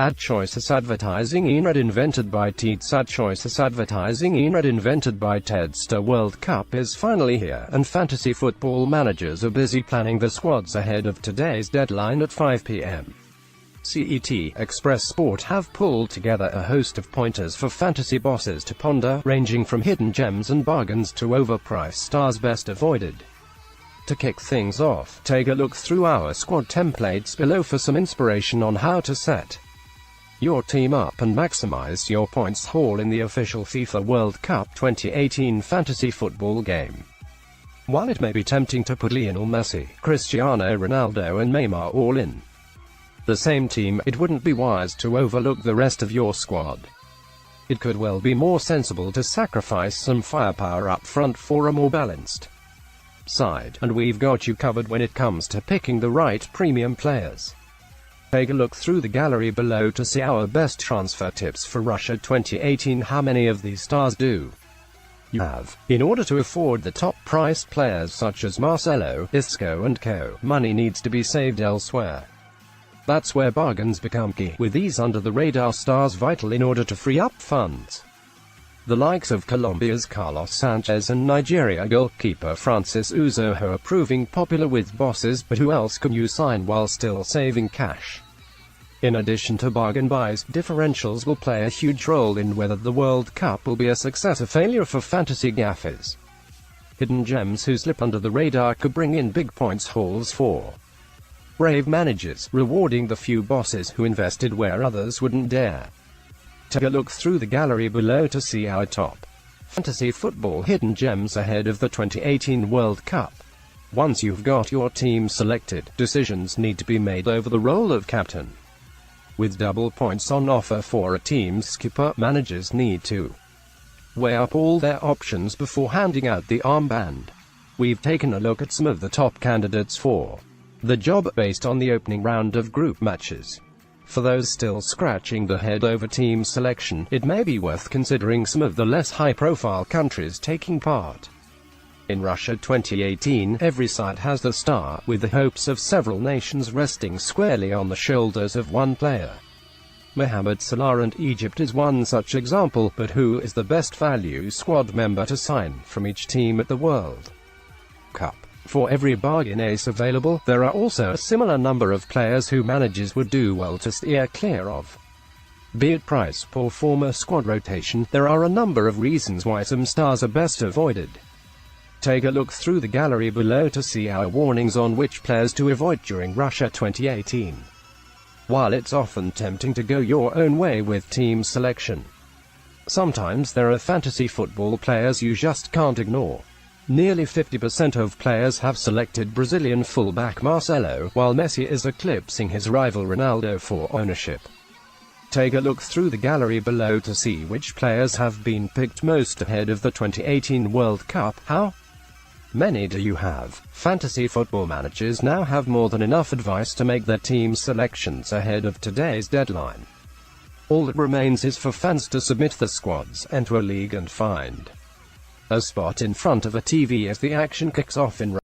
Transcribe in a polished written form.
AdChoicesADVERTISINGinRead invented by TeadsAdChoicesADVERTISINGinRead invented by TeadsThe World Cu is finally here, and fantasy football managers are busy planning the squads ahead of today's deadline at 5 p.m. CET. Express Sport have pulled together a host of pointers for fantasy bosses to ponder, ranging from hidden gems and bargains to overpriced stars best avoided. To kick things off, take a look through our squad templates below for some inspiration on how to set your team up and maximize your points haul in the official FIFA World Cup 2018 fantasy football game. While it may be tempting to put Lionel Messi, Cristiano Ronaldo and Neymar all in the same team, it wouldn't be wise to overlook the rest of your squad. It could well be more sensible to sacrifice some firepower up front for a more balanced side, and we've got you covered when it comes to picking the right premium players. Take a look through the gallery below to see our best transfer tips for Russia 2018. How many of these stars do you have? In order to afford the top-priced players such as Marcelo, Isco and co., money needs to be saved elsewhere. That's where bargains become key, with these under-the-radar stars vital in order to free up funds. The likes of Colombia's Carlos Sanchez and Nigeria goalkeeper Francis Uzoho are proving popular with bosses, but who else can you sign while still saving cash? In addition to bargain buys, differentials will play a huge role in whether the World Cup will be a success or failure for fantasy gaffers. Hidden gems who slip under the radar could bring in big points hauls for brave managers, rewarding the few bosses who invested where others wouldn't dare. Take a look through the gallery below to see our top fantasy football hidden gems ahead of the 2018 World Cup. Once you've got your team selected, decisions need to be made over the role of captain. With double points on offer for a team's skipper, managers need to weigh up all their options before handing out the armband. We've taken a look at some of the top candidates for the job based on the opening round of group matches. For those still scratching their head over team selection, it may be worth considering some of the less high-profile countries taking part. In Russia 2018, every side has the star, with the hopes of several nations resting squarely on the shoulders of one player. Mohamed Salah and Egypt is one such example, but who is the best value squad member to sign from each team at the World Cup? For every bargain ace available, there are also a similar number of players who managers would do well to steer clear of. Be it price or former squad rotation, there are a number of reasons why some stars are best avoided. Take a look through the gallery below to see our warnings on which players to avoid during Russia 2018. While it's often tempting to go your own way with team selection, sometimes there are fantasy football players you just can't ignore. Nearly 50% of players have selected Brazilian fullback Marcelo, while Messi is eclipsing his rival Ronaldo for ownership. Take a look through the gallery below to see which players have been picked most ahead of the 2018 World Cup. How many do you have? Fantasy football managers now have more than enough advice to make their team selections ahead of today's deadline. All that remains is for fans to submit the squads, enter a league and find a spot in front of a TV as the action kicks off in